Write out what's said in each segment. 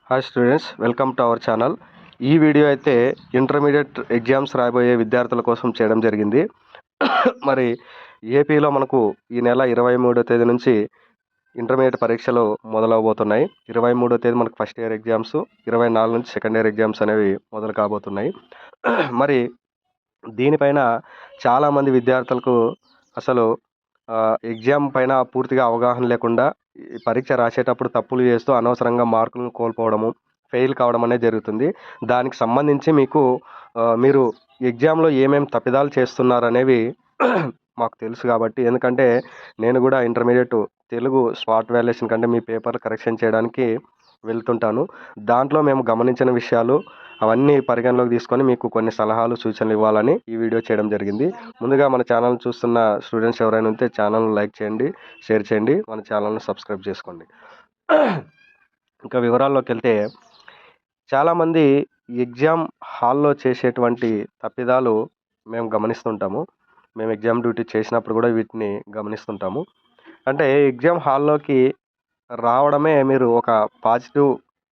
Hi students, welcome to our channel. ఈ video అయితే intermediate exams రాయబోయే విద్యార్థుల కోసం చేయడం జరిగింది. మరి ఏపీలో మనకు ఈ నెల 23వ తేదీ నుంచి ఇంటర్మీడియట్ పరీక్షలు మొదలవబోతున్నాయి. 23వ తేదీ మనకు ఫస్ట్ ఇయర్ ఎగ్జామ్స్, 24 నుంచి సెకండ్ ఇయర్ ఎగ్జామ్స్ అనేవి మొదలు కాబోతున్నాయి. మరి దీనిపైన చాలామంది విద్యార్థులకు అసలు ఎగ్జామ్ పైన పూర్తిగా అవగాహన లేకుండా ఈ పరీక్ష రాసేటప్పుడు తప్పులు చేస్తూ అనవసరంగా మార్కులను కోల్పోవడము, ఫెయిల్ కావడం అనేది జరుగుతుంది. దానికి సంబంధించి మీకు మీరు ఎగ్జామ్లో ఏమేమి తప్పిదాలు చేస్తున్నారనేవి మాకు తెలుసు కాబట్టి, ఎందుకంటే నేను కూడా ఇంటర్మీడియట్ తెలుగు స్పాట్ వాల్యుయేషన్ కంటే మీ పేపర్ కరెక్షన్ చేయడానికి వెళ్తుంటాను. దాంట్లో మేము గమనించిన విషయాలు అవన్నీ పరిగణలోకి తీసుకొని మీకు కొన్ని సలహాలు సూచనలు ఇవ్వాలని ఈ వీడియో చేయడం జరిగింది. ముందుగా మన ఛానల్ చూస్తున్న స్టూడెంట్స్ ఎవరైనా ఉంటే ఛానల్ని లైక్ చేయండి, షేర్ చేయండి, మన ఛానల్ని సబ్స్క్రైబ్ చేసుకోండి. ఇంకా వివరాల్లోకి వెళ్తే, చాలామంది ఎగ్జామ్ హాల్లో చేసేటువంటి తప్పిదాలు మేము గమనిస్తుంటాము. మేము ఎగ్జామ్ డ్యూటీ చేసినప్పుడు కూడా వీటిని గమనిస్తుంటాము. అంటే ఎగ్జామ్ హాల్లోకి రావడమే మీరు ఒక పాజిటివ్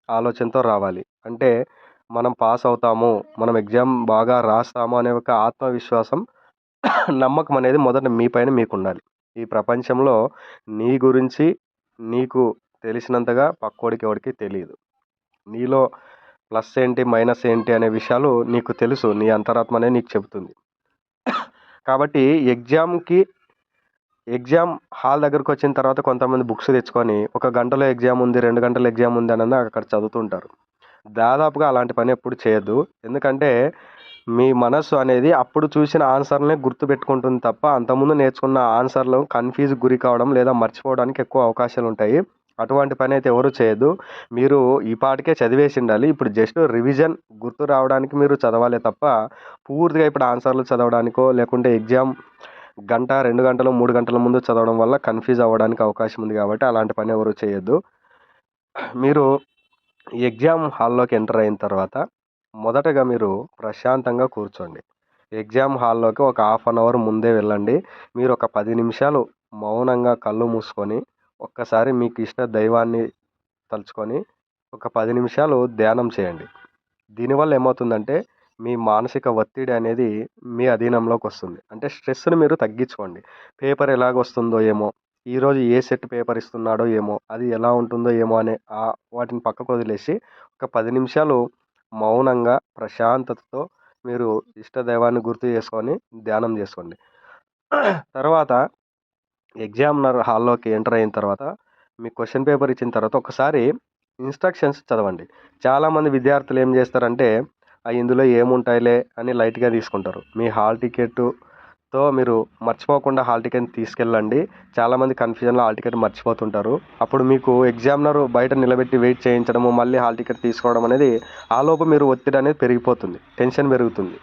ఆలోచనతో రావాలి. అంటే మనం పాస్ అవుతాము, మనం ఎగ్జామ్ బాగా రాస్తాము అనే ఒక ఆత్మవిశ్వాసం, నమ్మకం అనేది మొదట మీ పైన మీకుండాలి. ఈ ప్రపంచంలో నీ గురించి నీకు తెలిసినంతగా పక్కోడికి ఎవడికి తెలియదు. నీలో ప్లస్ ఏంటి, మైనస్ ఏంటి అనే విషయాలు నీకు తెలుసు. నీ అంతరాత్మ అనేది నీకు చెబుతుంది. కాబట్టి ఎగ్జామ్ హాల్ దగ్గరకు వచ్చిన తర్వాత కొంతమంది బుక్స్ తెచ్చుకొని ఒక గంటలో ఎగ్జామ్ ఉంది, 2 గంటల ఎగ్జామ్ ఉంది అని అక్కడ చదువుతుంటారు. దాదాపుగా అలాంటి పని ఎప్పుడు చేయొద్దు. ఎందుకంటే మీ మనసు అనేది అప్పుడు చూసిన ఆన్సర్లనే గుర్తుపెట్టుకుంటుంది తప్ప, అంతకుముందు నేర్చుకున్న ఆన్సర్లు కన్ఫ్యూజ్ గురి కావడం లేదా మర్చిపోవడానికి ఎక్కువ అవకాశాలు ఉంటాయి. అటువంటి పని అయితే ఎవరు చేయొద్దు. మీరు ఈ పాటికే చదివేసి ఉండాలి. ఇప్పుడు జస్ట్ రివిజన్ గుర్తు రావడానికి మీరు చదవాలే తప్ప, పూర్తిగా ఇప్పుడు ఆన్సర్లు చదవడానికో లేకుంటే ఎగ్జామ్ గంట, 2 గంటలు, 3 గంటల ముందు చదవడం వల్ల కన్ఫ్యూజ్ అవ్వడానికి అవకాశం ఉంది. కాబట్టి అలాంటి పని ఎవరు చేయొద్దు. మీరు ఎగ్జామ్ హాల్లోకి ఎంటర్ అయిన తర్వాత మొదటగా మీరు ప్రశాంతంగా కూర్చోండి. ఎగ్జామ్ హాల్లోకి ఒక హాఫ్ అన్ అవర్ ముందే వెళ్ళండి. మీరు ఒక 10 నిమిషాలు మౌనంగా కళ్ళు మూసుకొని ఒక్కసారి మీకు ఇష్ట దైవాన్ని తలుచుకొని ఒక 10 నిమిషాలు ధ్యానం చేయండి. దీనివల్ల ఏమవుతుందంటే మీ మానసిక ఒత్తిడి అనేది మీ అధీనంలోకి వస్తుంది. అంటే స్ట్రెస్ని మీరు తగ్గించుకోండి. పేపర్ ఎలాగొస్తుందో ఏమో, ఈరోజు ఏ సెట్ పేపర్ ఇస్తున్నాడో ఏమో, అది ఎలా ఉంటుందో ఏమో అనే వాటిని పక్కకు వదిలేసి ఒక 10 నిమిషాలు మౌనంగా ప్రశాంతతతో మీరు ఇష్టదైవాన్ని గుర్తు చేసుకొని ధ్యానం చేసుకోండి. తర్వాత ఎగ్జామినర్ హాల్లోకి ఎంటర్ అయిన తర్వాత మీ క్వశ్చన్ పేపర్ ఇచ్చిన తర్వాత ఒకసారి ఇన్స్ట్రక్షన్స్ చదవండి. చాలామంది విద్యార్థులు ఏం చేస్తారంటే ఇందులో ఏముంటాయిలే అని లైట్గా తీసుకుంటారు. మీ హాల్ టికెట్తో మీరు మర్చిపోకుండా హాల్ టికెట్ తీసుకెళ్ళండి. చాలామంది కన్ఫ్యూజన్లో హాల్ టికెట్ మర్చిపోతుంటారు. అప్పుడు మీకు ఎగ్జామినర్ బయట నిలబెట్టి వెయిట్ చేయించడము, మళ్ళీ హాల్ టికెట్ తీసుకోవడం అనేది, ఆలోపు మీరు ఒత్తిడి అనేది పెరిగిపోతుంది, టెన్షన్ పెరుగుతుంది,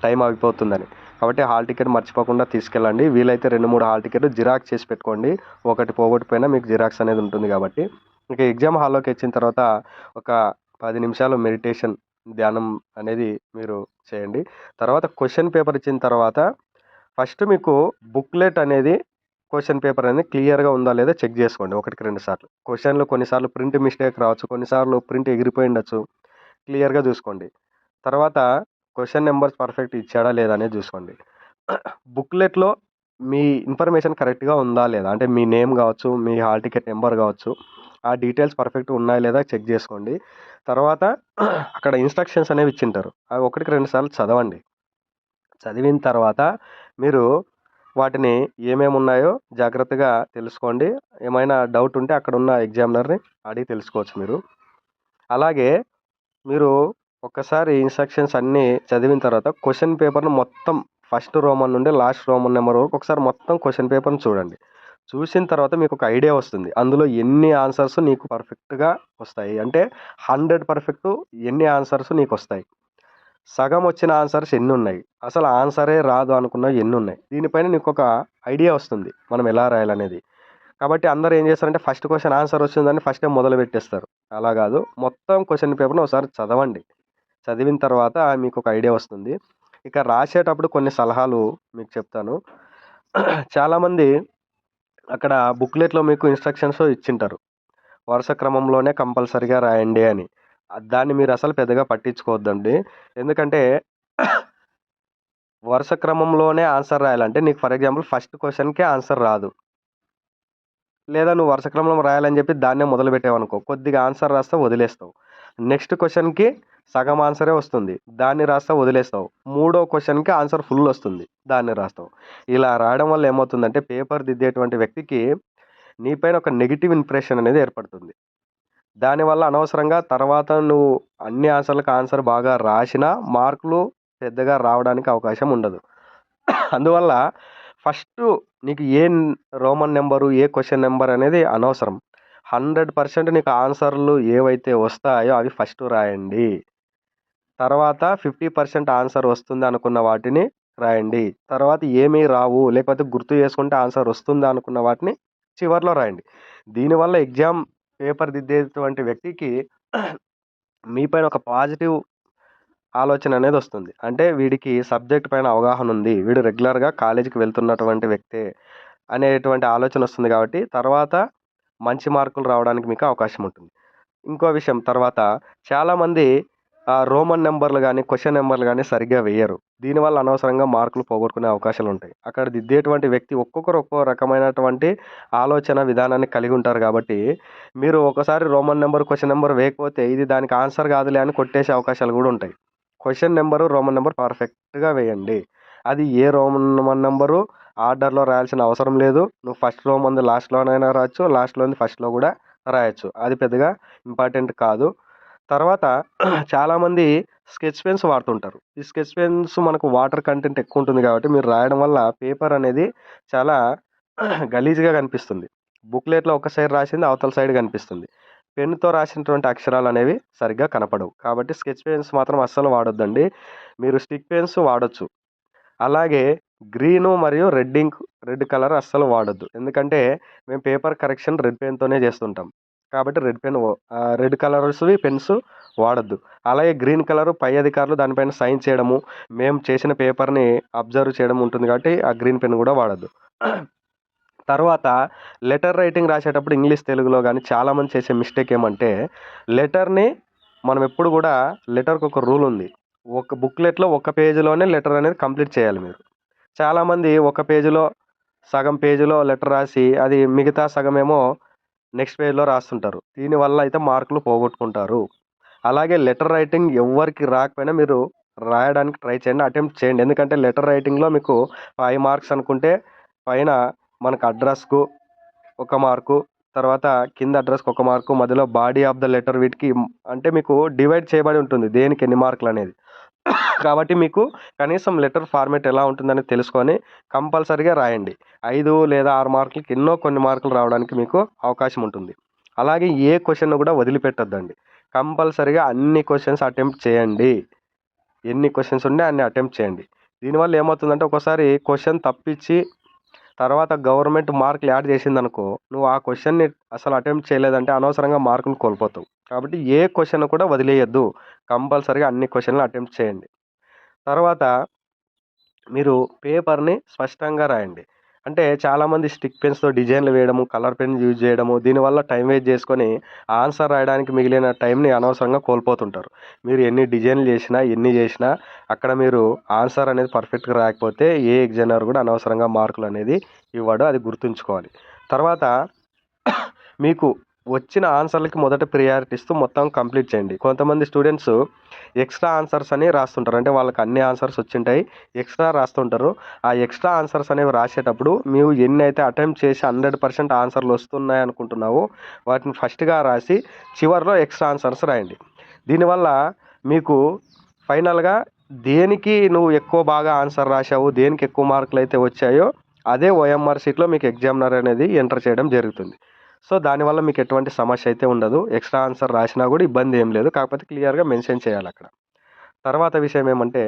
టైం అయిపోతుందని. కాబట్టి హాల్ టికెట్ మర్చిపోకుండా తీసుకెళ్ళండి. వీలైతే 2-3 హాల్ టికెట్ జిరాక్స్ చేసి పెట్టుకోండి. ఒకటి పోగొట్టిపోయినా మీకు జిరాక్స్ అనేది ఉంటుంది కాబట్టి. ఇక ఎగ్జామ్ హాల్లోకి వచ్చిన తర్వాత ఒక 10 నిమిషాలు మెడిటేషన్, ధ్యానం అనేది మీరు చేయండి. తర్వాత క్వశ్చన్ పేపర్ ఇచ్చిన తర్వాత ఫస్ట్ మీకు బుక్లెట్ అనేది, క్వశ్చన్ పేపర్ అనేది క్లియర్గా ఉందా లేదా చెక్ చేసుకోండి 1-2 సార్లు. క్వశ్చన్లో కొన్నిసార్లు ప్రింట్ మిస్టేక్ రావచ్చు, కొన్నిసార్లు ప్రింట్ ఎగిరిపోయి ఉండొచ్చు. క్లియర్గా చూసుకోండి. తర్వాత క్వశ్చన్ నెంబర్స్ పర్ఫెక్ట్ ఇచ్చాడా లేదా అనేది చూసుకోండి. బుక్లెట్లో మీ ఇన్ఫర్మేషన్ కరెక్ట్గా ఉందా లేదా, అంటే మీ నేమ్ కావచ్చు, మీ హాల్ టికెట్ నెంబర్ కావచ్చు, ఆ డీటెయిల్స్ పర్ఫెక్ట్గా ఉన్నాయా లేదా చెక్ చేసుకోండి. తర్వాత అక్కడ ఇన్స్ట్రక్షన్స్ అనేవి ఇచ్చింటారు, అవి 1-2 సార్లు చదవండి. చదివిన తర్వాత మీరు వాటిని ఏమేమి ఉన్నాయో జాగ్రత్తగా తెలుసుకోండి. ఏమైనా డౌట్ ఉంటే అక్కడ ఉన్న ఎగ్జామినర్ని అడిగి తెలుసుకోవచ్చు మీరు. అలాగే మీరు ఒక్కసారి ఇన్స్ట్రక్షన్స్ అన్నీ చదివిన తర్వాత క్వశ్చన్ పేపర్ను మొత్తం ఫస్ట్ రోమన్ నుండి లాస్ట్ రోమన్ నెంబర్ వరకు ఒకసారి మొత్తం క్వశ్చన్ పేపర్ని చూడండి. చూసిన తర్వాత మీకు ఒక ఐడియా వస్తుంది, అందులో ఎన్ని ఆన్సర్స్ నీకు పర్ఫెక్ట్గా వస్తాయి. అంటే 100% ఎన్ని ఆన్సర్స్ నీకు వస్తాయి, సగం వచ్చిన ఆన్సర్స్ ఎన్ని ఉన్నాయి, అసలు ఆన్సరే రాదు అనుకున్నవి ఎన్ని ఉన్నాయి. దీనిపైన నీకు ఒక ఐడియా వస్తుంది మనం ఎలా రాయాలనేది. కాబట్టి అందరూ ఏం చేస్తారంటే ఫస్ట్ క్వశ్చన్ ఆన్సర్ వచ్చిందని ఫస్టే మొదలు పెట్టేస్తారు. అలా కాదు, మొత్తం క్వశ్చన్ పేపర్ని ఒకసారి చదవండి. చదివిన తర్వాత మీకు ఒక ఐడియా వస్తుంది. ఇక రాసేటప్పుడు కొన్ని సలహాలు మీకు చెప్తాను. చాలామంది అక్కడ బుక్లెట్లో మీకు ఇన్స్ట్రక్షన్స్ ఇచ్చింటారు, వరుస క్రమంలోనే కంపల్సరిగా రాయండి అని. దాన్ని మీరు అసలు పెద్దగా పట్టించుకోవద్దండి. ఎందుకంటే వరుస క్రమంలోనే ఆన్సర్ రాయాలంటే నీకు ఫర్ ఎగ్జాంపుల్ ఫస్ట్ క్వెషన్‌కే ఆన్సర్ రాదు. లేదా నువ్వు వరుస క్రమంలో రాయాలని చెప్పి దాన్నే మొదలుపెట్టావనుకో, కొద్దిగా ఆన్సర్ రాస్తావు, వదిలేస్తావు. నెక్స్ట్ క్వెషన్‌కి సగం ఆన్సరే వస్తుంది. దాన్ని రాస్తావు, వదిలేస్తావు. మూడో క్వెషన్‌కి ఆన్సర్ ఫుల్ వస్తుంది. దాన్ని రాస్తావు. ఇలా రాయడం వల్ల ఏమవుతుందంటే పేపర్ దిద్దేటువంటి వ్యక్తికి నీ పైన ఒక నెగెటివ్ ఇంప్రెషన్ అనేది ఏర్పడుతుంది. దానివల్ల అనవసరంగా తర్వాత నువ్వు అన్ని ఆన్సర్‌లకు ఆన్సర్ బాగా రాసినా మార్కులు పెద్దగా రావడానికి అవకాశం ఉండదు. అందువల్ల ఫస్టు నీకు రోమన్ నంబరు, ఏ క్వెషన్ నంబర్ అనేది అనవసరం. 100% నీకు ఆన్సర్‌లు ఏవైతే వస్తాయో అవి ఫస్ట్ రాయండి. తర్వాత 50% ఆన్సర్ వస్తుంది అనుకున్న వాటిని రాయండి. తర్వాత ఏమీ రావు, లేకపోతే గుర్తు చేసుకుంటే ఆన్సర్ వస్తుందా అనుకున్న వాటిని చివర్లో రాయండి. దీనివల్ల ఎగ్జామ్ పేపర్ దిద్దేటువంటి వ్యక్తికి మీ పైన ఒక పాజిటివ్ ఆలోచన అనేది వస్తుంది. అంటే వీడికి సబ్జెక్ట్ పైన అవగాహన ఉంది. వీడు రెగ్యులర్‌గా కాలేజీకి వెళ్తున్నటువంటి వ్యక్తే అనేటువంటి ఆలోచన వస్తుంది కాబట్టి తర్వాత మంచి మార్కులు రావడానికి మీకు అవకాశం ఉంటుంది. ఇంకో విషయం తర్వాత చాలామంది రోమన్ నంబర్‌లు గాని, క్వెషన్ నంబర్‌లు గాని సరిగ్గా వేయరు. దీనివల్ల అనవసరంగా మార్కులు పోగొట్టుకునే అవకాశాలుంటాయి. అక్కడ దిద్దేటువంటి వ్యక్తి ఒక్కొక్కరు ఒక్కో రకమైనటువంటి ఆలోచన విధానాన్ని కలిగి ఉంటారు కాబట్టి, మీరు ఒకసారి రోమన్ నంబర్, క్వెషన్ నంబర్ వేయకపోతే ఇది దానికి ఆన్సర్ కాదులే అని కొట్టేసే అవకాశాలు కూడా ఉంటాయి. క్వెషన్ నంబరు, రోమన్ నంబర్ పర్ఫెక్ట్‌గా వేయండి. అది ఏ రోమన్ నంబరు ఆర్డర్‌లో రాయాల్సిన అవసరం లేదు. నువ్వు ఫస్ట్ రోమన్‌ది లాస్ట్‌లోనైనా రాయొచ్చు, లాస్ట్‌లోనిది ఫస్ట్‌లో కూడా రాయొచ్చు. అది పెద్దగా ఇంపార్టెంట్ కాదు. తర్వాత చాలామంది స్కెచ్ పెన్స్ వాడుతుంటారు. ఈ స్కెచ్ పెన్స్ మనకు వాటర్ కంటెంట్ ఎక్కువ ఉంటుంది కాబట్టి మీరు రాయడం వల్ల పేపర్ అనేది చాలా గలీజ్‌గా కనిపిస్తుంది. బుక్‌లెట్‌లో ఒక సైడ్ రాసింది అవతల సైడ్ కనిపిస్తుంది. పెన్నుతో రాసినటువంటి అక్షరాలనేవి సరిగ్గా కనపడవు. కాబట్టి స్కెచ్ పెన్స్ మాత్రం అస్సలు వాడొద్దండి. మీరు స్టిక్ పెన్స్ వాడొచ్చు. అలాగే గ్రీను మరియు రెడ్ కలర్ అస్సలు వాడొద్దు. ఎందుకంటే మేము పేపర్ కరెక్షన్ రెడ్ పెన్‌తోనే చేస్తుంటాం. కాబట్టి రెడ్ కలర్స్‌వి పెన్స్ వాడొద్దు. అలాగే గ్రీన్ కలరు పై అధికారులు దానిపైన సైన్ చేయడము, మేము చేసిన పేపర్‌ని అబ్జర్వ్ చేయడం ఉంటుంది కాబట్టి ఆ గ్రీన్ పెన్ కూడా వాడొద్దు. తర్వాత లెటర్ రైటింగ్ రాసేటప్పుడు ఇంగ్లీష్, తెలుగులో గాని చాలామంది చేసే మిస్టేక్ ఏమంటే లెటర్‌ని మనం ఎప్పుడు కూడా లెటర్‌కి ఒక రూల్ ఉంది. ఒక బుక్‌లెట్‌లో ఒక పేజ్‌లోనే లెటర్ అనేది కంప్లీట్ చేయాలి మీరు. చాలామంది ఒక పేజ్‌లో సగం పేజ్‌లో లెటర్ రాసి అది మిగతా సగమేమో నెక్స్ట్ పేజ్‌లో రాస్తుంటారు. దీనివల్ల అయితే మార్కులు పోగొట్టుకుంటారు. అలాగే లెటర్ రైటింగ్ ఎవ్వరికి రాకపోయినా మీరు రాయడానికి ట్రై చేయండి. అటెంప్ట్ చేయండి. ఎందుకంటే లెటర్ రైటింగ్‌లో మీకు 5 మార్క్స్ అనుకుంటే పైన మనకు అడ్రస్‌కు ఒక మార్కు, తర్వాత కింద అడ్రస్‌కి ఒక మార్కు, మధ్యలో బాడీ ఆఫ్ ద లెటర్ వీటికి అంటే మీకు డివైడ్ చేయబడి ఉంటుంది. దేనికి ఎన్ని మార్కులనేది. కాబట్టి మీకు కనీసం లెటర్ ఫార్మాట్ ఎలా ఉంటుందని తెలుసుకొని కంపల్సరీగా రాయండి. 5 లేదా 6 మార్కులకి ఎన్నో కొన్ని మార్కులు రావడానికి మీకు అవకాశం ఉంటుంది. అలాగే ఏ క్వెషన్‌ను కూడా వదిలిపెట్టొద్దండి. కంపల్సరీగా అన్ని క్వెషన్స్ అటెంప్ట్ చేయండి. ఎన్ని క్వెషన్స్ ఉన్నాయో అన్ని అటెంప్ట్ చేయండి. దీనివల్ల ఏమవుతుందంటే ఒక్కోసారి క్వెషన్ తప్పిచ్చి తర్వాత గవర్నమెంట్ మార్కులు యాడ్ చేసిందనుకో, నువ్వు ఆ క్వెషన్‌ని అసలు అటెంప్ట్ చేయలేదంటే అనవసరంగా మార్కులు కోల్పోతావు. కాబట్టి ఏ క్వెషన్ కూడా వదిలేయొద్దు. కంపల్సరీగా అన్ని క్వెషన్‌లు అటెంప్ట్ చేయండి. తర్వాత మీరు పేపర్‌ని స్పష్టంగా రాయండి. అంటే చాలామంది స్టిక్ పెన్స్‌తో డిజైన్‌లు వేయడము, కలర్ పెన్ యూజ్ చేయడము, దీనివల్ల టైం వేస్ట్ చేసుకొని ఆన్సర్ రాయడానికి మిగిలిన టైంని అనవసరంగా కోల్పోతుంటారు. మీరు ఎన్ని డిజైన్‌లు చేసినా, ఎన్ని చేసినా అక్కడ మీరు ఆన్సర్ అనేది పర్ఫెక్ట్‌గా రాయకపోతే ఏ ఎగ్జామినర్ కూడా అనవసరంగా మార్కులనేది ఇవ్వడు. అది గుర్తుంచుకోవాలి. తర్వాత మీకు వచ్చిన ఆన్సర్‌లకి మొదట ప్రియారిటీ ఇస్తూ మొత్తం కంప్లీట్ చేయండి. కొంతమంది స్టూడెంట్స్ ఎక్స్ట్రా ఆన్సర్స్ అని రాస్తుంటారు. అంటే వాళ్ళకి అన్ని ఆన్సర్స్ వచ్చుంటాయి. ఎక్స్ట్రా రాస్తుంటారు. ఆ ఎక్స్ట్రా ఆన్సర్స్ అనేవి రాసేటప్పుడు మీరు ఎన్నైతే అటెంప్ట్ చేసి 100% ఆన్సర్‌లు వస్తున్నాయి అనుకుంటున్నావో వాటిని ఫస్ట్‌గా రాసి చివర్లో ఎక్స్ట్రా ఆన్సర్స్ రాయండి. దీనివల్ల మీకు ఫైనల్‌గా దేనికి నువ్వు ఎక్కువ బాగా ఆన్సర్ రాశావు, దేనికి ఎక్కువ మార్కులైతే వచ్చాయో అదే ఓఎంఆర్ షీట్‌లో మీకు ఎగ్జామినర్ అనేది ఎంటర్ చేయడం జరుగుతుంది. సో, దానివల్ల మీకు ఎటువంటి సమస్య అయితే ఉండదు. ఎక్స్ట్రా ఆన్సర్ రాసినా కూడా ఇబ్బంది ఏం లేదు. కాకపోతే క్లియర్‌గా మెన్షన్ చేయాలక్కడ. తర్వాత విషయం ఏమంటే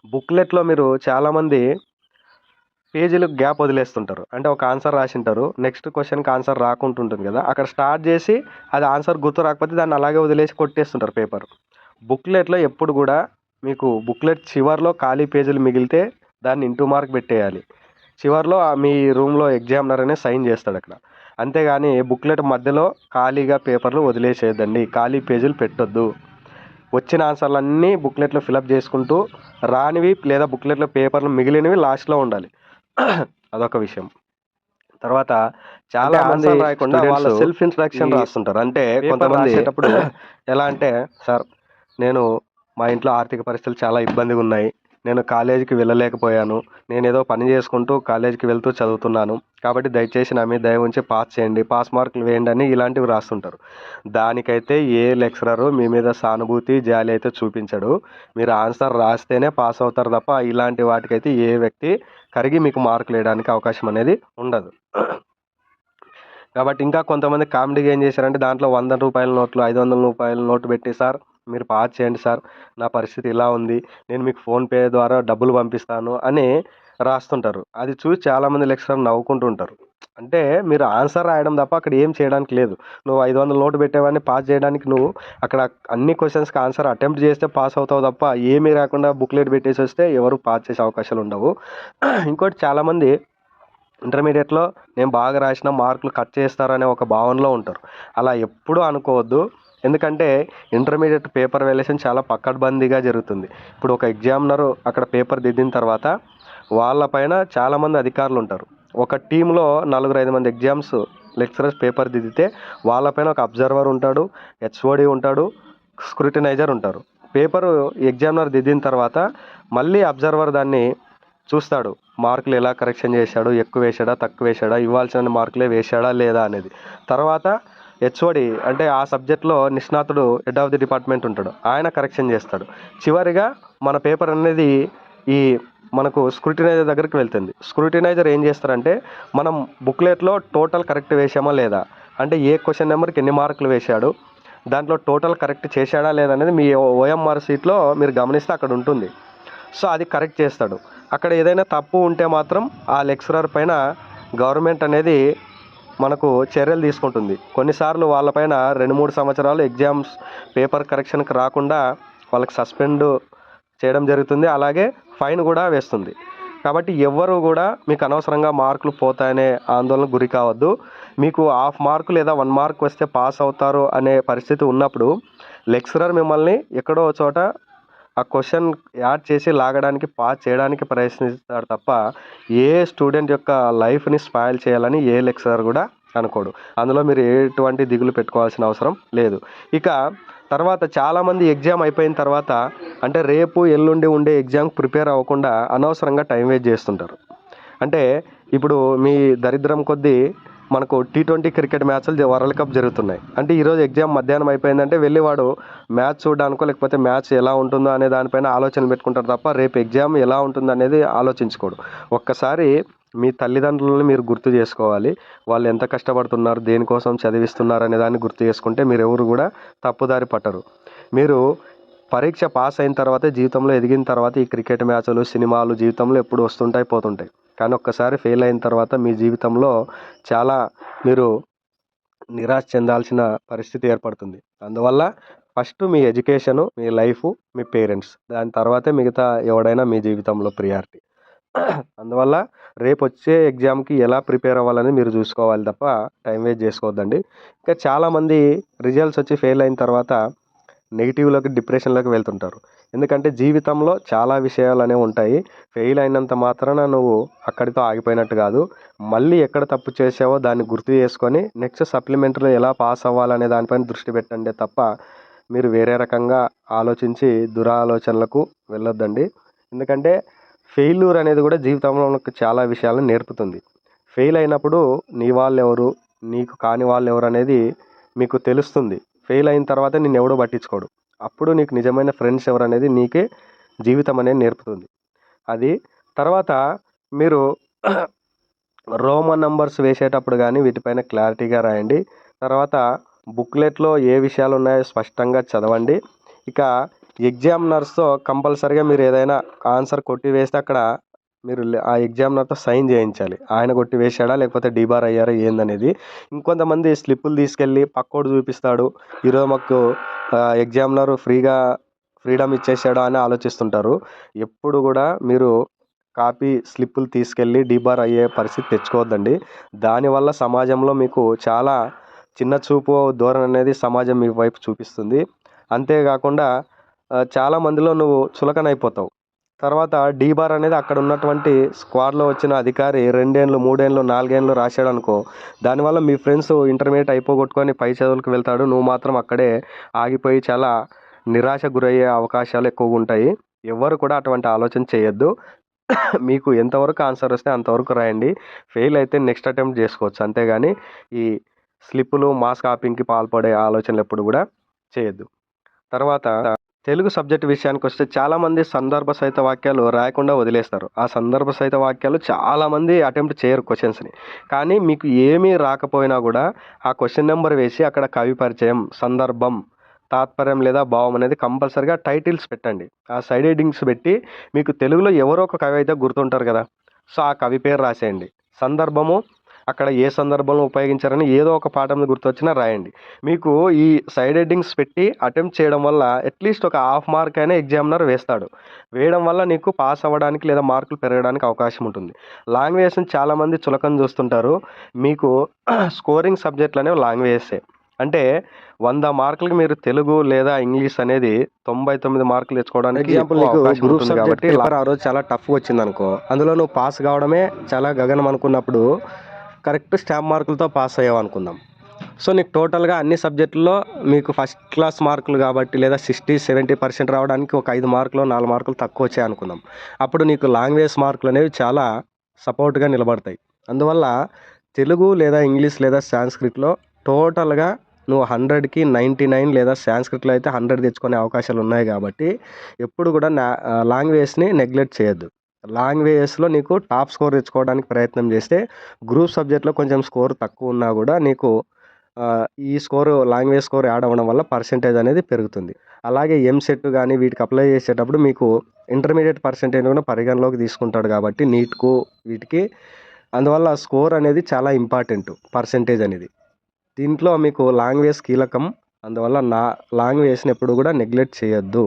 బుక్‌లెట్‌లో మీరు చాలామంది పేజీలకు గ్యాప్ వదిలేస్తుంటారు. అంటే ఒక ఆన్సర్ రాసింటారు. నెక్స్ట్ క్వెషన్‌కి ఆన్సర్ రాకుండా ఉంటుంది కదా! అక్కడ స్టార్ట్ చేసి అది ఆన్సర్ గుర్తు రాకపోతే దాన్ని అలాగే వదిలేసి కొట్టేస్తుంటారు పేపర్. బుక్‌లెట్‌లో ఎప్పుడు కూడా మీకు బుక్‌లెట్ చివర్లో ఖాళీ పేజీలు మిగిలితే దాన్ని ఇంటూ మార్క్ పెట్టేయాలి. చివర్లో మీ రూమ్‌లో ఎగ్జామినర్ అనేది సైన్ చేస్తాడక్కడ. అంతేగాని బుక్లెట్ మధ్యలో ఖాళీగా పేపర్లు వదిలేసేయద్దండి, ఖాళీ పేజీలు పెట్టొద్దు. వచ్చిన ఆన్సర్లన్నీ బుక్లెట్లో ఫిలప్ చేసుకుంటూ రానివి లేదా బుక్లెట్లో పేపర్లు మిగిలినవి లాస్ట్లో ఉండాలి. అదొక విషయం. తర్వాత చాలా మంది రాయకుండా వాళ్ళ సెల్ఫ్ ఇంట్రడక్షన్ రాస్తుంటారు. అంటే కొంతమంది రాసేటప్పుడు ఎలా అంటే, సార్ నేను మా ఇంట్లో ఆర్థిక పరిస్థితులు చాలా ఇబ్బందిగా ఉన్నాయి, నేను కాలేజీకి వెళ్ళలేకపోయాను, నేను ఏదో పని చేసుకుంటూ కాలేజీకి వెళ్తూ చదువుతున్నాను, కాబట్టి దయచేసి నా మీద దయ ఉంచి పాస్ చేయండి, పాస్ మార్కులు వేయండి అని ఇలాంటివి రాస్తుంటారు. దానికైతే ఏ లెక్చరరు మీ మీద సానుభూతి జాలి అయితే చూపించడు. మీరు ఆన్సర్ రాస్తేనే పాస్ అవుతారు తప్ప ఇలాంటి వాటికైతే ఏ వ్యక్తి కరిగి మీకు మార్కులు వేయడానికి అవకాశం అనేది ఉండదు. కాబట్టి ఇంకా కొంతమంది కామెడీగా ఏం చేశారంటే దాంట్లో 100 రూపాయల నోట్లు, 500 రూపాయల నోటు పెట్టి, సార్ మీరు పాస్ చేయండి సార్, నా పరిస్థితి ఇలా ఉంది, నేను మీకు ఫోన్పే ద్వారా డబ్బులు పంపిస్తాను అని రాస్తుంటారు. అది చూసి చాలామంది లెక్చరర్ నవ్వుకుంటూ ఉంటారు. అంటే మీరు ఆన్సర్ రాయడం తప్ప అక్కడ ఏం చేయడానికి లేదు. నువ్వు 500 నోటు పెట్టేవాడిని పాస్ చేయడానికి నువ్వు అక్కడ అన్ని క్వశ్చన్స్కి ఆన్సర్ అటెంప్ట్ చేస్తే పాస్ అవుతావు తప్ప ఏమీ రాకుండా బుక్లెట్ పెట్టేసి వస్తే ఎవరు పాస్ చేసే అవకాశాలు ఉండవు. ఇంకోటి చాలామంది ఇంటర్మీడియట్లో నేను బాగా రాసిన మార్కులు కట్ చేస్తారనే ఒక భావనలో ఉంటారు. అలా ఎప్పుడూ అనుకోవద్దు. ఎందుకంటే ఇంటర్మీడియట్ పేపర్ వాల్యుయేషన్ చాలా పకడ్బందీగా జరుగుతుంది. ఇప్పుడు ఒక ఎగ్జామినరు అక్కడ పేపర్ దిద్దిన తర్వాత వాళ్ళపైన చాలామంది అధికారులు ఉంటారు. ఒక టీంలో 4-5 మంది ఎగ్జామ్స్ లెక్చరర్స్ పేపర్ దిద్దితే వాళ్ళపైన ఒక అబ్జర్వర్ ఉంటాడు, హెచ్ఓడి ఉంటాడు, స్క్రూటినైజర్ ఉంటారు. పేపరు ఎగ్జామినర్ దిద్దిన తర్వాత మళ్ళీ అబ్జర్వర్ దాన్ని చూస్తాడు, మార్కులు ఎలా కరెక్షన్ చేశాడు, ఎక్కువ వేసాడా తక్కువ వేసాడా, ఇవ్వాల్సిన మార్కులే వేసాడా లేదా అనేది. తర్వాత హెచ్ఓడి అంటే ఆ సబ్జెక్ట్లో నిష్ణాతుడు, హెడ్ ఆఫ్ ది డిపార్ట్మెంట్ ఉంటాడు, ఆయన కరెక్షన్ చేస్తాడు. చివరిగా మన పేపర్ అనేది ఈ మనకు స్క్రూటినైజర్ దగ్గరికి వెళ్తుంది. స్క్రూటినైజర్ ఏం చేస్తారంటే మనం బుక్లెట్లో టోటల్ కరెక్ట్ వేసామా లేదా, అంటే ఏ క్వశ్చన్ నెంబర్కి ఎన్ని మార్కులు వేశాడు, దాంట్లో టోటల్ కరెక్ట్ చేశాడా లేదా అనేది మీ ఓఎంఆర్ షీట్లో మీరు గమనిస్తే అక్కడ ఉంటుంది. సో అది కరెక్ట్ చేస్తాడు. అక్కడ ఏదైనా తప్పు ఉంటే మాత్రం ఆ లెక్చరర్ పైన గవర్నమెంట్ అనేది మనకు చర్యలు తీసుకుంటుంది. కొన్నిసార్లు వాళ్ళపైన 2-3 సంవత్సరాలు ఎగ్జామ్స్ పేపర్ కరెక్షన్కి రాకుండా వాళ్ళకి సస్పెండ్ చేయడం జరుగుతుంది. అలాగే ఫైన్ కూడా వేస్తుంది. కాబట్టి ఎవ్వరు కూడా మీకు అనవసరంగా మార్కులు పోతాయనే ఆందోళనకు గురి కావద్దు. మీకు 1/2 మార్కు లేదా 1 మార్క్ వస్తే పాస్ అవుతారు అనే పరిస్థితి ఉన్నప్పుడు లెక్చరర్ మిమ్మల్ని ఎక్కడో చోట ఆ క్వశ్చన్ యాడ్ చేసి లాగడానికి, పాస్ చేయడానికి ప్రయత్నిస్తాడు తప్ప ఏ స్టూడెంట్ యొక్క లైఫ్ని స్పాయిల్ చేయాలని ఏ లెక్చరర్ కూడా అనుకోడు. అందులో మీరు ఎటువంటి దిగులు పెట్టుకోవాల్సిన అవసరం లేదు. ఇక తర్వాత చాలామంది ఎగ్జామ్ అయిపోయిన తర్వాత అంటే రేపు ఎల్లుండి ఉండే ఎగ్జామ్కి ప్రిపేర్ అవ్వకుండా అనవసరంగా టైం వేస్ట్ చేస్తుంటారు. అంటే ఇప్పుడు మీ దరిద్రం కొద్దీ మనకు T20 క్రికెట్ మ్యాచ్లు వరల్డ్ కప్ జరుగుతున్నాయి. అంటే ఈరోజు ఎగ్జామ్ మధ్యాహ్నం అయిపోయిందంటే వెళ్ళి వాడు మ్యాచ్ చూడడానికో లేకపోతే మ్యాచ్ ఎలా ఉంటుందో అనే దానిపైన ఆలోచన పెట్టుకుంటారు తప్ప రేపు ఎగ్జామ్ ఎలా ఉంటుంది అనేది ఆలోచించుకోడు. ఒక్కసారి మీ తల్లిదండ్రులని మీరు గుర్తు చేసుకోవాలి. వాళ్ళు ఎంత కష్టపడుతున్నారు, దేనికోసం చదివిస్తున్నారు అనే దాన్ని గుర్తు చేసుకుంటే మీరు ఎవరు కూడా తప్పుదారి పట్టరు. మీరు పరీక్ష పాస్ అయిన తర్వాత జీవితంలో ఎదిగిన తర్వాత ఈ క్రికెట్ మ్యాచ్లు, సినిమాలు జీవితంలో ఎప్పుడు వస్తుంటాయి పోతుంటాయి. కానీ ఒక్కసారి ఫెయిల్ అయిన తర్వాత మీ జీవితంలో చాలా మీరు నిరాశ చెందాల్సిన పరిస్థితి ఏర్పడుతుంది. అందువల్ల ఫస్ట్ మీ ఎడ్యుకేషను, మీ లైఫు, మీ పేరెంట్స్, దాని తర్వాతే మిగతా ఎవడైనా మీ జీవితంలో ప్రియారిటీ. అందువల్ల రేపు వచ్చే ఎగ్జామ్కి ఎలా ప్రిపేర్ అవ్వాలని మీరు చూసుకోవాలి తప్ప టైం వేస్ట్ చేసుకోవద్దండి. ఇంకా చాలామంది రిజల్ట్స్ వచ్చి ఫెయిల్ అయిన తర్వాత నెగిటివ్లోకి, డిప్రెషన్లోకి వెళ్తుంటారు. ఎందుకంటే జీవితంలో చాలా విషయాలు అనేవి ఉంటాయి. ఫెయిల్ అయినంత మాత్రాన నువ్వు అక్కడితో ఆగిపోయినట్టు కాదు. మళ్ళీ ఎక్కడ తప్పు చేసావో దాన్ని గుర్తు చేసుకొని నెక్స్ట్ సప్లిమెంటరీలో ఎలా పాస్ అవ్వాలనే దానిపైన దృష్టి పెట్టండి తప్ప మీరు వేరే రకంగా ఆలోచించి దురాలోచనలకు వెళ్ళొద్దండి. ఎందుకంటే ఫెయిల్యూర్ అనేది కూడా జీవితంలో మనకు చాలా విషయాలను నేర్పుతుంది. ఫెయిల్ అయినప్పుడు నీ వాళ్ళు ఎవరు, నీకు కాని వాళ్ళు ఎవరు అనేది మీకు తెలుస్తుంది. ఫెయిల్ అయిన తర్వాత నిన్ను ఎవడో పట్టించుకోడు. అప్పుడు నీకు నిజమైన ఫ్రెండ్స్ ఎవరు అనేది నీకే జీవితం అనేది నేర్పుతుంది. అది తర్వాత మీరు రోమన్ నంబర్స్ వేసేటప్పుడు కానీ వీటిపైన క్లారిటీగా రాయండి. తర్వాత బుక్లెట్లో ఏ విషయాలు ఉన్నాయో స్పష్టంగా చదవండి. ఇక ఎగ్జామినర్స్తో కంపల్సరీగా మీరు ఏదైనా ఆన్సర్ కొట్టి వేస్తే అక్కడ మీరు ఆ ఎగ్జామినర్తో సైన్ చేయించాలి. ఆయన కొట్టి వేసాడా లేకపోతే డీబార్ అయ్యారా ఏందనేది. ఇంకొంతమంది స్లిప్పులు తీసుకెళ్ళి పక్కోడు చూపిస్తాడు, ఈరోజు మాకు ఎగ్జామినర్ ఫ్రీడమ్ ఇచ్చేసాడు అని ఆలోచిస్తుంటారు. ఎప్పుడు కూడా మీరు కాపీ స్లిప్పులు తీసుకెళ్ళి డీబార్ అయ్యే పరిస్థితి తెచ్చుకోవద్దండి. దానివల్ల సమాజంలో మీకు చాలా చిన్న చూపు ధోరణి అనేది సమాజం మీ వైపు చూపిస్తుంది. అంతేకాకుండా చాలా మందిలో నువ్వు చులకనైపోతావు. తర్వాత డీబార్ అనేది అక్కడ ఉన్నటువంటి స్క్వాడ్లో వచ్చిన అధికారి 2 ఏండ్లు 3 ఏండ్లు 4 ఏండ్లు రాశాడనుకో, దానివల్ల మీ ఫ్రెండ్స్ ఇంటర్మీడియట్ అయిపోగొట్టుకొని పై చదువులకు వెళ్తాడు. నువ్వు మాత్రం అక్కడే ఆగిపోయి చాలా నిరాశ గురయ్యే అవకాశాలు ఎక్కువగా ఉంటాయి. ఎవ్వరు కూడా అటువంటి ఆలోచన చేయొద్దు. మీకు ఎంతవరకు ఆన్సర్ వస్తే అంతవరకు రాయండి. ఫెయిల్ అయితే నెక్స్ట్ అటెంప్ట్ చేసుకోవచ్చు. అంతేగాని ఈ స్లిప్పులు మాస్ కాపింగ్కి పాల్పడే ఆలోచనలు ఎప్పుడు కూడా చేయొద్దు. తర్వాత తెలుగు సబ్జెక్ట్ విషయానికి వస్తే చాలామంది సందర్భ సహిత వాక్యాలు రాయకుండా వదిలేస్తారు. ఆ సందర్భ సహిత వాక్యాలు చాలామంది అటెంప్ట్ చేయరు క్వశ్చన్స్ని. కానీ మీకు ఏమీ రాకపోయినా కూడా ఆ క్వశ్చన్ నెంబర్ వేసి అక్కడ కవి పరిచయం, సందర్భం, తాత్పర్యం లేదా భావం అనేది కంపల్సరిగా టైటిల్స్ పెట్టండి. ఆ సైడ్ హెడ్డింగ్స్ పెట్టి మీకు తెలుగులో ఎవరో ఒక కవి అయితే గుర్తుంటారు కదా, సో ఆ కవి పేరు రాసేయండి. సందర్భము అక్కడ ఏ సందర్భంలో ఉపయోగించారని ఏదో ఒక పాఠం గుర్తొచ్చినా రాయండి. మీకు ఈ సైడ్ హెడ్డింగ్స్ పెట్టి అటెంప్ట్ చేయడం వల్ల అట్లీస్ట్ ఒక హాఫ్ మార్క్ అయినా ఎగ్జామినర్ వేస్తాడు. వేయడం వల్ల నీకు పాస్ అవ్వడానికి లేదా మార్కులు పెరగడానికి అవకాశం ఉంటుంది. లాంగ్వేజ్ని చాలామంది చులకన చూస్తుంటారు. మీకు స్కోరింగ్ సబ్జెక్టులు అనేవి లాంగ్వేజెసే. అంటే 100 మార్కులకి మీరు తెలుగు లేదా ఇంగ్లీష్ అనేది 99 మార్కులు తెచ్చుకోవడానికి ఎగ్జాంపుల్ ఎక్కువ నీకు అవకాశం గ్రూప్ ఉంటుంది సబ్జెక్ట్ కాబట్టి పేపర్ ఆ రోజు చాలా టఫ్ వచ్చింది అనుకో, అందులో నువ్వు పాస్ కావడమే చాలా గగనం అనుకున్నప్పుడు కరెక్ట్ స్టాంప్ మార్కులతో పాస్ అయ్యావు అనుకుందాం. సో నీకు టోటల్గా అన్ని సబ్జెక్టుల్లో మీకు ఫస్ట్ క్లాస్ మార్కులు కాబట్టి లేదా 60-70% రావడానికి ఒక 5 మార్కులు 4 మార్కులు తక్కువ వచ్చాయి అనుకుందాం. అప్పుడు నీకు లాంగ్వేజ్ మార్కులు అనేవి చాలా సపోర్ట్గా నిలబడతాయి. అందువల్ల తెలుగు లేదా ఇంగ్లీష్ లేదా సాంస్క్రిట్లో టోటల్గా నువ్వు 100కి 99 లేదా సాంస్క్రిట్లో అయితే 100 తెచ్చుకునే అవకాశాలు ఉన్నాయి. కాబట్టి ఎప్పుడు కూడా లాంగ్వేజ్ని నెగ్లెక్ట్ చేయొద్దు. లాంగ్వేజెస్లో నీకు టాప్ స్కోర్ తెచ్చుకోవడానికి ప్రయత్నం చేస్తే గ్రూప్ సబ్జెక్ట్లో కొంచెం స్కోర్ తక్కువ ఉన్నా కూడా నీకు ఈ స్కోరు లాంగ్వేజ్ స్కోర్ యాడ్ అవ్వడం వల్ల పర్సెంటేజ్ అనేది పెరుగుతుంది. అలాగే ఎంసెట్ కానీ వీటికి అప్లై చేసేటప్పుడు మీకు ఇంటర్మీడియట్ పర్సెంటేజ్ కూడా పరిగణలోకి తీసుకుంటాడు కాబట్టి నీట్కు వీటికి, అందువల్ల స్కోర్ అనేది చాలా ఇంపార్టెంట్ పర్సెంటేజ్ అనేది. దీంట్లో మీకు లాంగ్వేజ్ కీలకం. అందువల్ల లాంగ్వేజ్ని ఎప్పుడు కూడా నెగ్లెక్ట్ చేయొద్దు.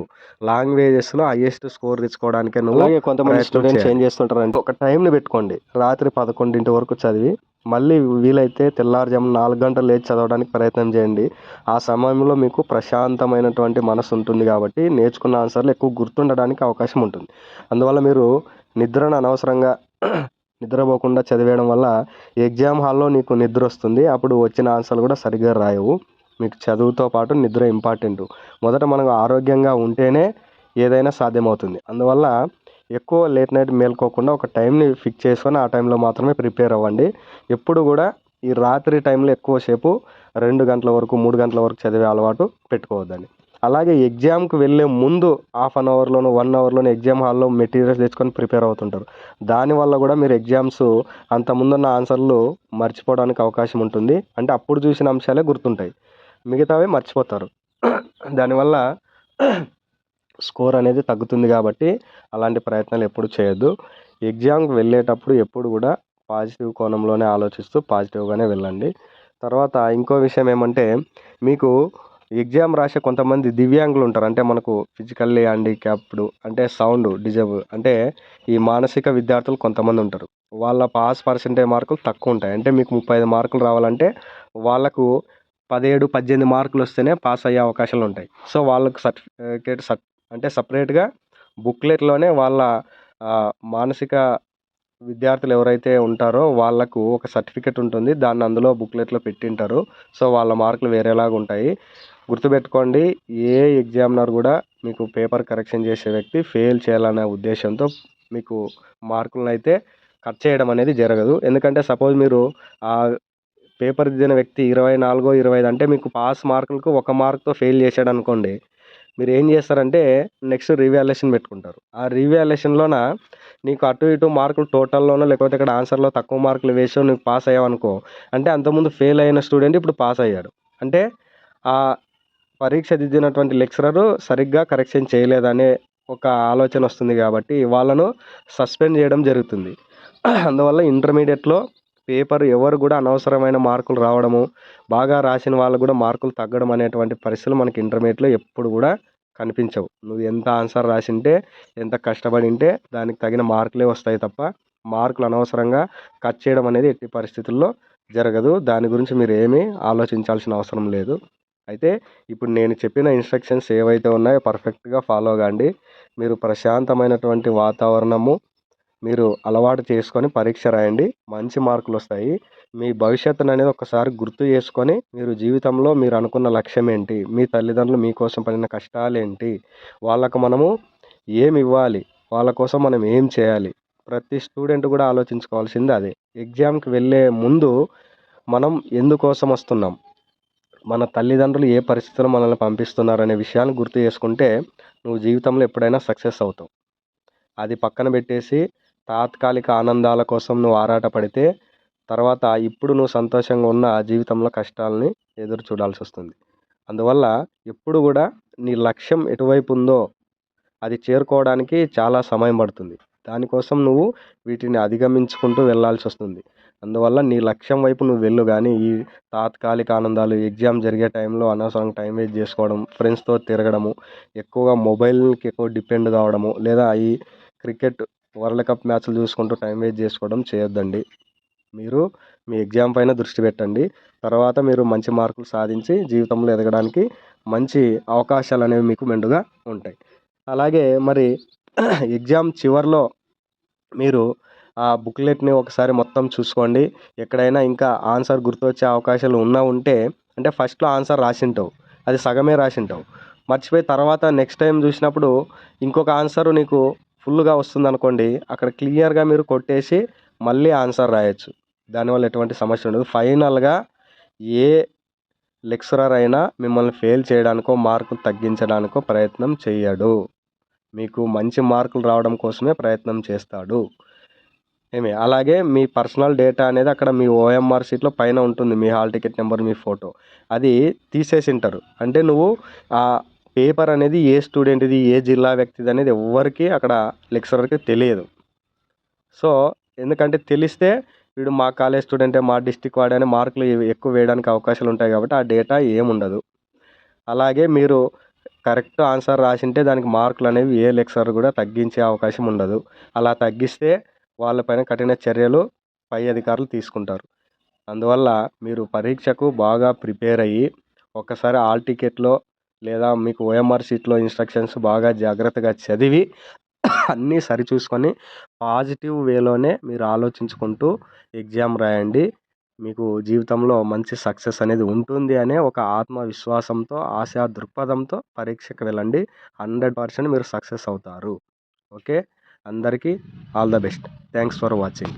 లాంగ్వేజెస్లో హైయెస్ట్ స్కోర్ తెచ్చుకోవడానికే నువ్వు అలాగే కొంతమంది ప్రయత్నం స్టూడెంట్స్ ఏం చేయాలి. చేస్తుంటారంటే ఒక టైంని పెట్టుకోండి. రాత్రి 11 వరకు చదివి మళ్ళీ వీలైతే తెల్లారుజామున 4 గంటలు లేచి చదవడానికి ప్రయత్నం చేయండి. ఆ సమయంలో మీకు ప్రశాంతమైనటువంటి మనసు ఉంటుంది కాబట్టి నేర్చుకున్న ఆన్సర్లు ఎక్కువ గుర్తుండడానికి అవకాశం ఉంటుంది. అందువల్ల మీరు నిద్రను అనవసరంగా నిద్రపోకుండా చదివేయడం వల్ల ఎగ్జామ్ హాల్లో నీకు నిద్ర వస్తుంది. అప్పుడు వచ్చిన ఆన్సర్లు కూడా సరిగ్గా రాయవు. మీకు చదువుతో పాటు నిద్ర ఇంపార్టెంట్. మొదట మనం ఆరోగ్యంగా ఉంటేనే ఏదైనా సాధ్యమవుతుంది. అందువల్ల ఎక్కువ లేట్ నైట్ మేల్కోకుండా ఒక టైంని ఫిక్స్ చేసుకొని ఆ టైంలో మాత్రమే ప్రిపేర్ అవ్వండి. ఎప్పుడు కూడా ఈ రాత్రి టైంలో ఎక్కువసేపు 2 గంటల వరకు 3 గంటల వరకు చదివే అలవాటు పెట్టుకోవద్దండి. అలాగే ఎగ్జామ్కి వెళ్ళే ముందు హాఫ్ అన్ అవర్లోనూ 1 అవర్లోనూ ఎగ్జామ్ హాల్లో మెటీరియల్స్ తెచ్చుకొని ప్రిపేర్ అవుతుంటారు. దానివల్ల కూడా మీరు ఎగ్జామ్స్ అంత ముందున్న ఆన్సర్లు మర్చిపోవడానికి అవకాశం ఉంటుంది. అంటే అప్పుడు చూసిన అంశాలే గుర్తుంటాయి, మిగతావే మర్చిపోతారు. దానివల్ల స్కోర్ అనేది తగ్గుతుంది. కాబట్టి అలాంటి ప్రయత్నాలు ఎప్పుడు చేయొద్దు. ఎగ్జామ్కి వెళ్ళేటప్పుడు ఎప్పుడు కూడా పాజిటివ్ కోణంలోనే ఆలోచిస్తూ పాజిటివ్గానే వెళ్ళండి. తర్వాత ఇంకో విషయం ఏమంటే, మీకు ఎగ్జామ్ రాసే కొంతమంది దివ్యాంగులు ఉంటారు. అంటే మనకు ఫిజికల్లీ హ్యాండిక్యాప్డ్, అంటే సౌండ్ డిజేబుల్, అంటే ఈ మానసిక విద్యార్థులు కొంతమంది ఉంటారు. వాళ్ళ పాస్ పర్సెంటేజ్ మార్కులు తక్కువ ఉంటాయి. అంటే మీకు 35 మార్కులు రావాలంటే వాళ్ళకు 17-18 మార్కులు వస్తేనే పాస్ అయ్యే అవకాశాలు ఉంటాయి. సో వాళ్ళకు సర్టిఫికేట్ అంటే సపరేట్గా బుక్లెట్లోనే వాళ్ళ మానసిక విద్యార్థులు ఎవరైతే ఉంటారో వాళ్ళకు ఒక సర్టిఫికేట్ ఉంటుంది. దాన్ని అందులో బుక్లెట్లో పెట్టింటారు. సో వాళ్ళ మార్కులు వేరేలాగా ఉంటాయి. గుర్తుపెట్టుకోండి, ఏ ఎగ్జామినర్ కూడా మీకు పేపర్ కరెక్షన్ చేసే వ్యక్తి ఫెయిల్ చేయాలనే ఉద్దేశంతో మీకు మార్కులను అయితే కట్ చేయడం అనేది జరగదు. ఎందుకంటే సపోజ్ మీరు ఆ పేపర్ దిద్దిన వ్యక్తి 24, 25 అంటే మీకు పాస్ మార్కులకు 1 మార్క్తో ఫెయిల్ చేశాడు అనుకోండి, మీరు ఏం చేస్తారంటే నెక్స్ట్ రీవాల్యుయేషన్ పెట్టుకుంటారు. ఆ రీవాల్యుయేషన్లోన నీకు అటు ఇటు మార్కులు టోటల్లోనో లేకపోతే ఇక్కడ ఆన్సర్లో తక్కువ మార్కులు వేసో నువ్వు పాస్ అయ్యావనుకో, అంటే అంతకుముందు ఫెయిల్ అయిన స్టూడెంట్ ఇప్పుడు పాస్ అయ్యాడు. అంటే ఆ పరీక్ష దిద్దినటువంటి లెక్చరరు సరిగ్గా కరెక్షన్ చేయలేదనే ఒక ఆలోచన వస్తుంది. కాబట్టి వాళ్ళను సస్పెండ్ చేయడం జరుగుతుంది. అందువల్ల ఇంటర్మీడియట్లో పేపర్ ఎవరు కూడా అనవసరమైన మార్కులు రావడము, బాగా రాసిన వాళ్ళు కూడా మార్కులు తగ్గడం అనేటువంటి పరిస్థితులు మనకి ఇంటర్మీడియట్లో ఎప్పుడు కూడా కనిపించవు. నువ్వు ఎంత ఆన్సర్ రాసింటే, ఎంత కష్టపడింటే దానికి తగిన మార్కులే వస్తాయి తప్ప, మార్కులు అనవసరంగా కట్ చేయడం అనేది ఎట్టి పరిస్థితుల్లో జరగదు. దాని గురించి మీరు ఏమీ ఆలోచించాల్సిన అవసరం లేదు. అయితే ఇప్పుడు నేను చెప్పిన ఇన్స్ట్రక్షన్స్ ఏవైతే ఉన్నాయో పర్ఫెక్ట్గా ఫాలో కాండి. మీరు ప్రశాంతమైనటువంటి వాతావరణము మీరు అలవాటు చేసుకొని పరీక్ష రాయండి. మంచి మార్కులు వస్తాయి. మీ భవిష్యత్తును అనేది ఒకసారి గుర్తు చేసుకొని మీరు జీవితంలో మీరు అనుకున్న లక్ష్యం ఏంటి, మీ తల్లిదండ్రులు మీకోసం పడిన కష్టాలేంటి, వాళ్ళకు మనము ఏమి ఇవ్వాలి, వాళ్ళ కోసం మనం ఏం చేయాలి, ప్రతి స్టూడెంట్ కూడా ఆలోచించుకోవాల్సింది అదే. ఎగ్జామ్కి వెళ్ళే ముందు మనం ఎందుకోసం వస్తున్నాం, మన తల్లిదండ్రులు ఏ పరిస్థితుల్లో మనల్ని పంపిస్తున్నారు అనే విషయాన్ని గుర్తు చేసుకుంటే నువ్వు జీవితంలో ఎప్పుడైనా సక్సెస్ అవుతావు. అది పక్కన పెట్టేసి తాత్కాలిక ఆనందాల కోసం నువ్వు ఆరాటపడితే తర్వాత ఇప్పుడు నువ్వు సంతోషంగా ఉన్న జీవితంలో కష్టాలని ఎదురు చూడాల్సి వస్తుంది. అందువల్ల ఎప్పుడు కూడా నీ లక్ష్యం ఎటువైపు ఉందో అది చేరుకోవడానికి చాలా సమయం పడుతుంది. దానికోసం నువ్వు వీటిని అధిగమించుకుంటూ వెళ్ళాల్సి వస్తుంది. అందువల్ల నీ లక్ష్యం వైపు నువ్వు వెళ్ళు, కానీ ఈ తాత్కాలిక ఆనందాలు ఎగ్జామ్ జరిగే టైంలో అనవసరంగా టైం వేస్ట్ చేసుకోవడం, ఫ్రెండ్స్తో తిరగడము, ఎక్కువగా మొబైల్కి ఎక్కువ డిపెండ్ కావడము, లేదా ఈ క్రికెట్ వరల్డ్ కప్ మ్యాచ్లు చూసుకుంటూ టైం వేస్ట్ చేసుకోవడం చేయొద్దండి. మీరు మీ ఎగ్జామ్ పైన దృష్టి పెట్టండి. తర్వాత మీరు మంచి మార్కులు సాధించి జీవితంలో ఎదగడానికి మంచి అవకాశాలు అనేవి మీకు మెండుగా ఉంటాయి. అలాగే మరి ఎగ్జామ్ చివరిలో మీరు ఆ బుక్లెట్ని ఒకసారి మొత్తం చూసుకోండి. ఎక్కడైనా ఇంకా ఆన్సర్ గుర్తొచ్చే అవకాశాలు ఉంటే, అంటే ఫస్ట్లో ఆన్సర్ రాసింటావు, అది సగమే రాసింటావు, మర్చిపోయి తర్వాత నెక్స్ట్ టైం చూసినప్పుడు ఇంకొక ఆన్సర్ నీకు ఫుల్గా వస్తుందనుకోండి, అక్కడ క్లియర్గా మీరు కొట్టేసి మళ్ళీ ఆన్సర్ రాయొచ్చు. దానివల్ల ఎటువంటి సమస్య ఉండదు. ఫైనల్గా ఏ లెక్చరర్ అయినా మిమ్మల్ని ఫెయిల్ చేయడానికో మార్కులు తగ్గించడానికో ప్రయత్నం చేయడు. మీకు మంచి మార్కులు రావడం కోసమే ప్రయత్నం చేస్తాడు. అలాగే మీ పర్సనల్ డేటా అనేది అక్కడ మీ ఓఎంఆర్ షీట్లో పైన ఉంటుంది. మీ హాల్ టికెట్ నెంబర్, మీ ఫోటో అది తీసేసింటారు. అంటే నువ్వు ఆ పేపర్ అనేది ఏ స్టూడెంట్ది, ఏ జిల్లా వ్యక్తిది అనేది ఎవ్వరికి అక్కడ లెక్చరర్కి తెలియదు. సో ఎందుకంటే తెలిస్తే వీడు మా కాలేజ్ స్టూడెంటే, మా డిస్టిక్ వాడే అని మార్కులు ఎక్కువ వేయడానికి అవకాశాలు ఉంటాయి. కాబట్టి ఆ డేటా ఏముండదు. అలాగే మీరు కరెక్ట్ ఆన్సర్ రాసింటే దానికి మార్కులు అనేవి ఏ లెక్చరర్ కూడా తగ్గించే అవకాశం ఉండదు. అలా తగ్గిస్తే వాళ్ళపైన కఠిన చర్యలు పై అధికారులు తీసుకుంటారు. అందువల్ల మీరు పరీక్షకు బాగా ప్రిపేర్ అయ్యి ఒకసారి హాల్ టికెట్లో లేదా మీకు ఓఎంఆర్ షీట్లో ఇన్స్ట్రక్షన్స్ బాగా జాగ్రత్తగా చదివి అన్నీ సరిచూసుకొని పాజిటివ్ వేలోనే మీరు ఆలోచించుకుంటూ ఎగ్జామ్ రాయండి. మీకు జీవితంలో మంచి సక్సెస్ అనేది ఉంటుంది అనే ఒక ఆత్మవిశ్వాసంతో, ఆశా దృక్పథంతో పరీక్షకు వెళ్ళండి. 100% మీరు సక్సెస్ అవుతారు. ఓకే, అందరికీ all the best. Thanks for watching.